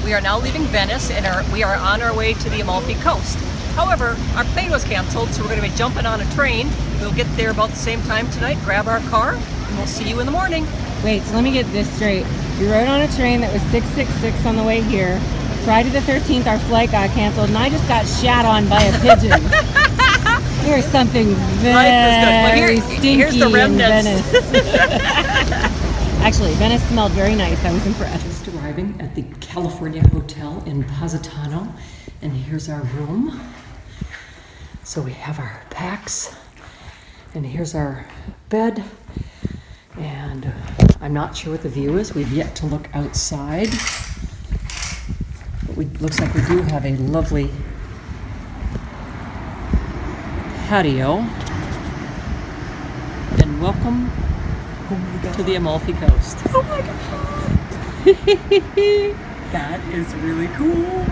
We are now leaving Venice and we are on our way to the Amalfi Coast. However, our plane was canceled, so we're going to be jumping on a train. We'll get there about the same time tonight, grab our car, and we'll see you in the morning. Wait, so let me get this straight. We rode on a train that was 666 on the way here. Friday the 13th, our flight got canceled, and I just got shat on by a pigeon. There's something very stinky here's the remnants. in Venice. Actually, Venice smelled very nice. I was impressed. Just arriving at the California Hotel in Positano, and here's our room. So we have our packs, and here's our bed, and I'm not sure what the view is. We've yet to look outside, but looks like we do have a lovely patio. And welcome to the Amalfi Coast. Oh my god! That is really cool.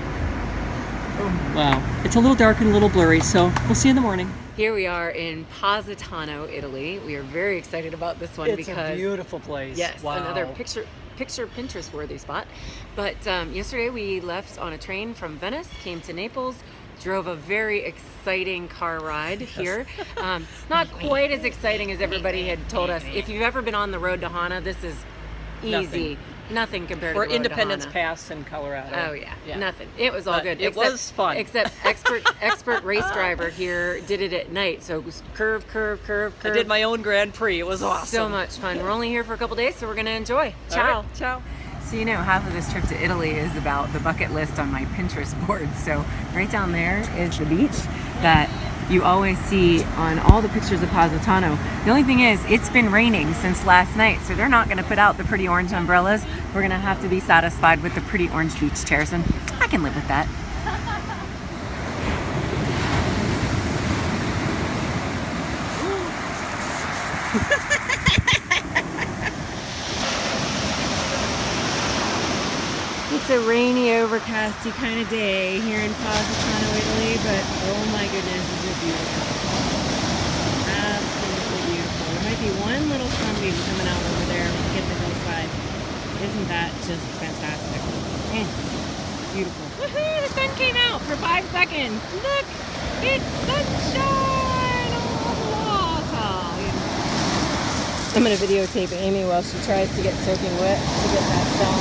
Wow. It's a little dark and a little blurry, so we'll see you in the morning. Here we are in Positano, Italy. We are very excited about this one It's a beautiful place. Yes, wow. Another picture Pinterest worthy spot. But yesterday we left on a train from Venice, came to Naples, drove a very exciting car ride here. Not quite as exciting as everybody had told us. If you've ever been on the road to Hana, this is easy. Nothing compared to the road Independence to Hana. Pass in Colorado. Oh yeah, nothing. It was all good. It was fun. Except expert race driver here did it at night. So it was curve. I did my own Grand Prix. It was awesome. So much fun. We're only here for a couple days, so we're gonna enjoy. Ciao. All right, ciao. So half of this trip to Italy is about the bucket list on my Pinterest board. So right down there is the beach that you always see on all the pictures of Positano. The only thing is, it's been raining since last night, so they're not gonna put out the pretty orange umbrellas. We're gonna have to be satisfied with the pretty orange beach chairs, and I can live with that. It's a rainy, overcasty kind of day here in Positano, Italy, but oh my goodness, is it beautiful. Absolutely beautiful. There might be one little sunbeam coming out over there when we get to the hillside. Isn't that just fantastic? Beautiful. Woohoo! The sun came out for 5 seconds. Look! It's sunshine on the water. I'm going to videotape Amy while she tries to get soaking wet to get that shot.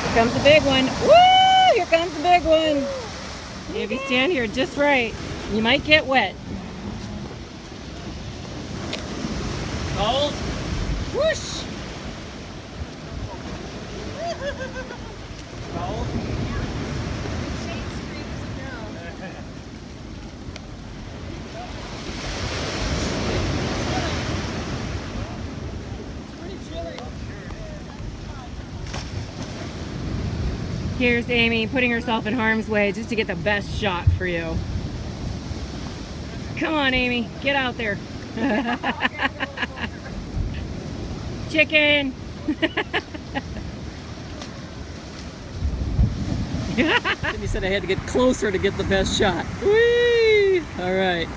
Here comes the big one. Woo! Here comes the big one. If you stand here just right, you might get wet. Cold. Whoosh! Cold. Here's Amy putting herself in harm's way just to get the best shot for you. Come on, Amy, get out there. Chicken. Cindy said I had to get closer to get the best shot. Whee! All right.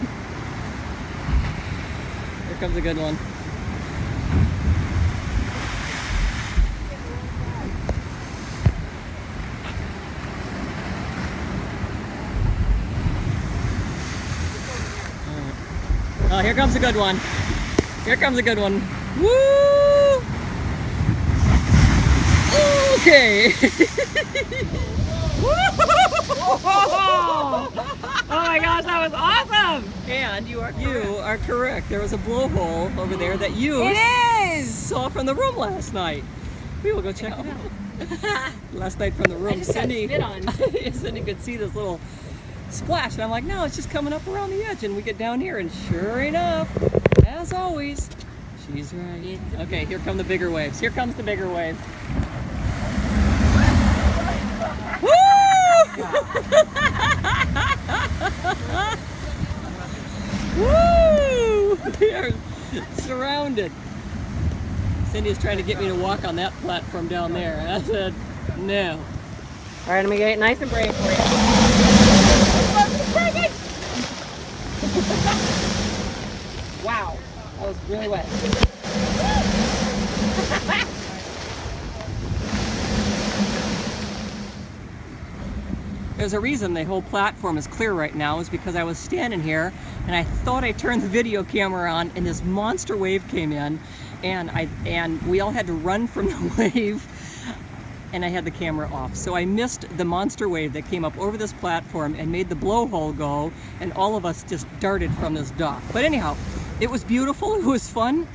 Here comes a good one. Oh, here comes a good one. Here comes a good one. Woo! Okay. Oh my gosh, that was awesome! And you are correct. There was a blowhole over there that you saw from the room last night. We will go check it out. Last night from the room, I just Cindy, got spit on. Cindy could see this little splash, and I'm like, no, it's just coming up around the edge. And we get down here, and sure enough, as always, she's right. Okay, here come the bigger waves. Here comes the bigger wave. Woo! Woo! We are surrounded. Cindy is trying to get me to walk on that platform down there, and I said, no. All right, let me get it nice and brave for you. Wow, that was really wet. There's a reason the whole platform is clear right now, is because I was standing here and I thought I turned the video camera on and this monster wave came in and we all had to run from the wave and I had the camera off. So I missed the monster wave that came up over this platform and made the blowhole go, and all of us just darted from this dock. But anyhow, it was beautiful, it was fun,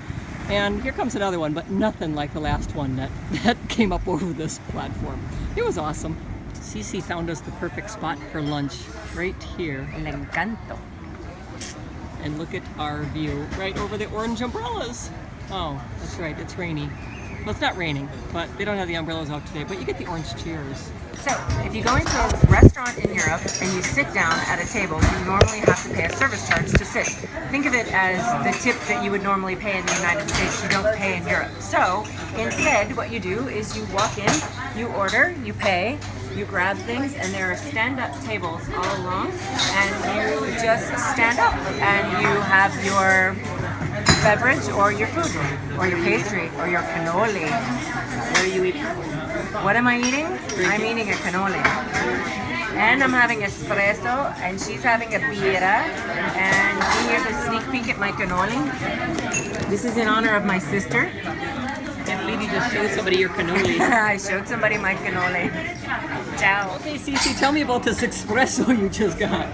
and here comes another one, but nothing like the last one that came up over this platform. It was awesome. Cece found us the perfect spot for lunch right here. Le encanto. And look at our view right over the orange umbrellas. Oh, that's right, it's rainy. Well, it's not raining, but they don't have the umbrellas out today, but you get the orange chairs. So, if you go into a restaurant in Europe and you sit down at a table, you normally have to pay a service charge to sit. Think of it as the tip that you would normally pay in the United States, you don't pay in Europe. So, instead, what you do is you walk in, you order, you pay, you grab things, and there are stand-up tables all along, and you just stand up and you have your beverage or your food or your pastry or your cannoli. What are you eating? What am I eating? I'm eating a cannoli. And I'm having espresso, and she's having a birra, and here's a sneak peek at my cannoli. This is in honor of my sister. Can't believe you just showed somebody your cannoli. I showed somebody my cannoli. Ciao. Okay, Cece, tell me about this espresso you just got.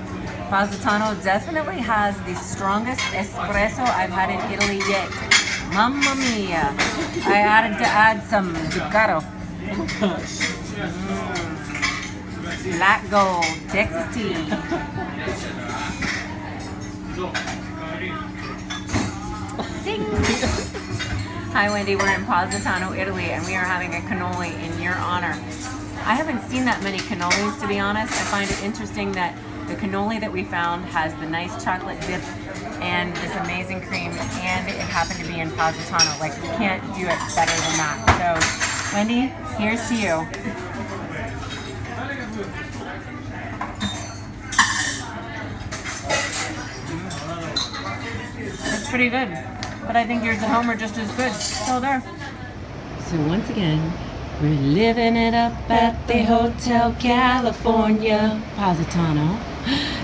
Positano definitely has the strongest espresso I've had in Italy yet. Mamma mia. I had to add some zucchero. Oh gosh. Black Gold, Texas tea. Ding. Hi Wendy, we're in Positano, Italy, and we are having a cannoli in your honor. I haven't seen that many cannolis, to be honest. I find it interesting that the cannoli that we found has the nice chocolate dip and this amazing cream, and it happened to be in Positano. Like, you can't do it better than that. So, Wendy, here's to you. It's pretty good, but I think yours at home are just as good. So there. So once again, we're living it up at the Hotel California, Positano.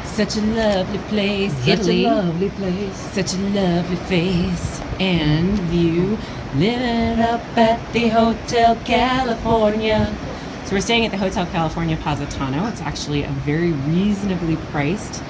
Such a lovely place, Italy. Such a lovely place. Such a lovely face and view. Living it up at the Hotel California. So we're staying at the Hotel California Positano. It's actually a very reasonably priced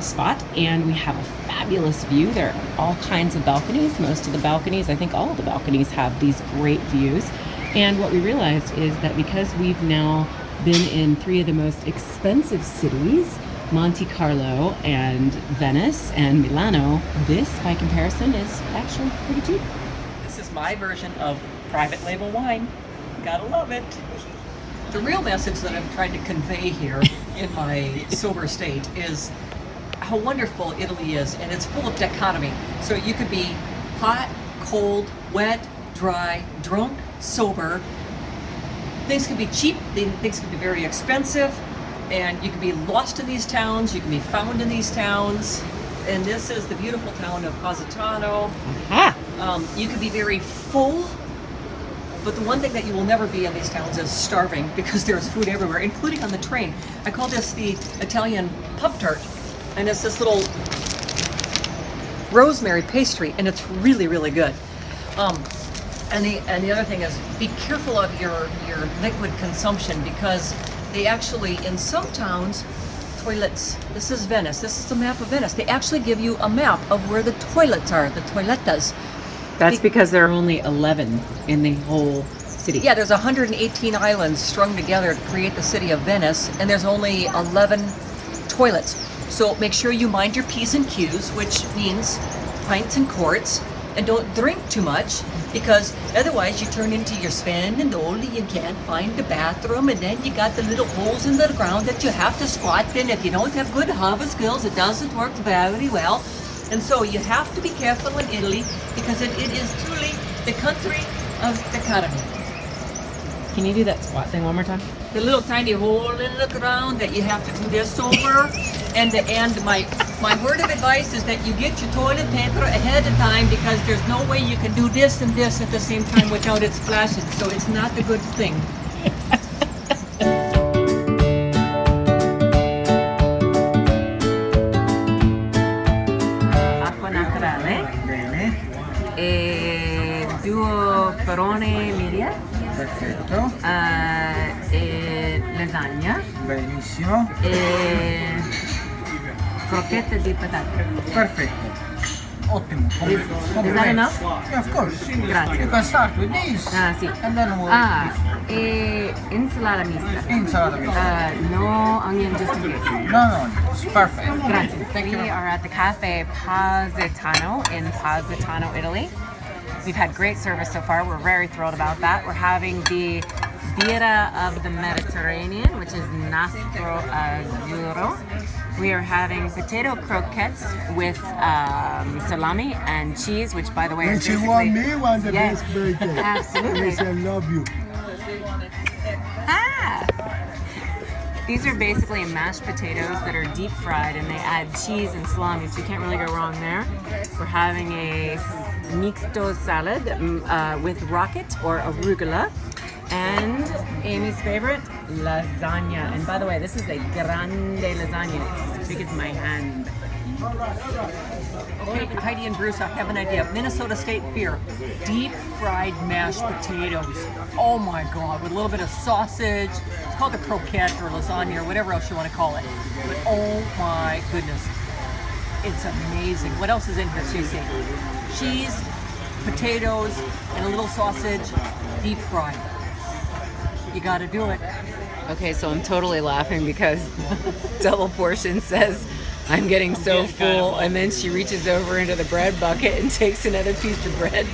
spot, and we have a fabulous view. There are all kinds of balconies. Most of the balconies, I think all of the balconies, have these great views. And what we realized is that because we've now been in three of the most expensive cities, Monte Carlo and Venice and Milano, this, by comparison, is actually pretty cheap. This is my version of private label wine. Gotta love it. The real message that I'm trying to convey here in my sober state is how wonderful Italy is, and it's full of dichotomy. So you could be hot, cold, wet, dry, drunk, sober. Things can be cheap, things can be very expensive, and you can be lost in these towns, you can be found in these towns. And this is the beautiful town of Positano. You can be very full, but the one thing that you will never be in these towns is starving, because there's food everywhere, including on the train. I call this the Italian pub tart, and it's this little rosemary pastry, and it's really, really good. And the other thing is, be careful of your liquid consumption, because they actually, in some towns, toilets, this is Venice, this is the map of Venice, they actually give you a map of where the toilets are, the toiletas. That's because there are only 11 in the whole city. Yeah, there's 118 islands strung together to create the city of Venice, and there's only 11 toilets. So make sure you mind your P's and Q's, which means pints and quarts, and don't drink too much, because otherwise you turn into your Sven and Oli, you can't find the bathroom, and then you got the little holes in the ground that you have to squat in. If you don't have good hover skills, it doesn't work very well. And so you have to be careful in Italy, because it is truly the country of dichotomy. Can you do that squat thing one more time? the little tiny hole in the ground that you have to do this over. And my word of advice is that you get your toilet paper ahead of time, because there's no way you can do this and this at the same time without it splashing. So it's not a good thing. Acqua naturale Bene, e due perone miglia perfetto, e lasagna benissimo, e crocchette di patate. perfetto. Ottimo. Is that enough? Yeah, of course. Grazie. You can start with this. Ah, sì. And then we'll E insalata mista. insalata mista. No onion, just in case. No, it's perfect. Grazie. Thank you. We are at the cafe Positano in Positano, Italy. We've had great service so far. We're very thrilled about that. We're having the Birra of the Mediterranean, which is Nastro Azzurro. We are having potato croquettes with salami and cheese, which, by the way, is When she want basically... me, want the Yes, best birthday. absolutely. Yes, I love you. Ah! These are basically mashed potatoes that are deep fried, and they add cheese and salami, so you can't really go wrong there. We're having a mixto salad with rocket or arugula, and Amy's favorite, lasagna. And by the way, this is a grande lasagna. It's as big as my hand. Okay, Heidi and Bruce, I have an idea. Minnesota State Fair, deep fried mashed potatoes. Oh my God, with a little bit of sausage. It's called a croquette or lasagna or whatever else you want to call it. But oh my goodness, it's amazing. What else is in here, Cece? Cheese, potatoes, and a little sausage, deep fried. You got to do it. Okay, so I'm totally laughing because double portion says I'm getting so full, and then she reaches over into the bread bucket and takes another piece of bread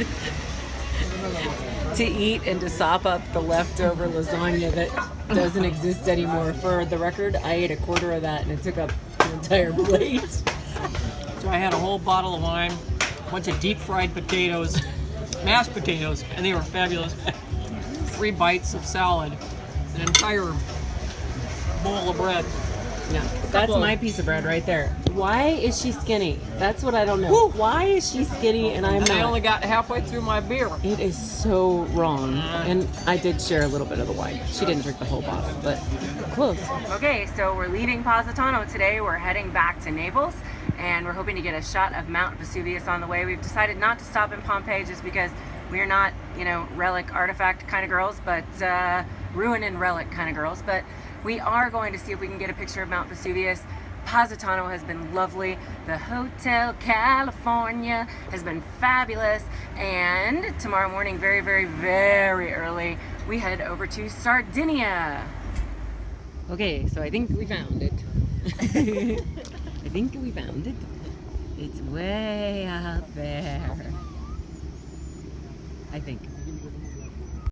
to eat and to sop up the leftover lasagna that doesn't exist anymore. For the record, I ate a quarter of that and it took up the entire plate. So I had a whole bottle of wine, a bunch of deep fried potatoes, mashed potatoes, and they were fabulous. 3 bites of salad, an entire bowl of bread. Yeah, that's my piece of bread right there. Why is she skinny? That's what I don't know. Woo! Why is she skinny and I'm And I not? only got halfway through my beer. It is so wrong. And I did share a little bit of the wine. She didn't drink the whole bottle, but close. Okay, so we're leaving Positano today. We're heading back to Naples, and we're hoping to get a shot of Mount Vesuvius on the way. We've decided not to stop in Pompeii just because we're not, relic artifact kind of girls, but ruin and relic kind of girls. But we are going to see if we can get a picture of Mount Vesuvius. Positano has been lovely. The Hotel California has been fabulous. And tomorrow morning, very, very, very early, we head over to Sardinia. Okay, so I think we found it. I think we found it. It's way out there. I think.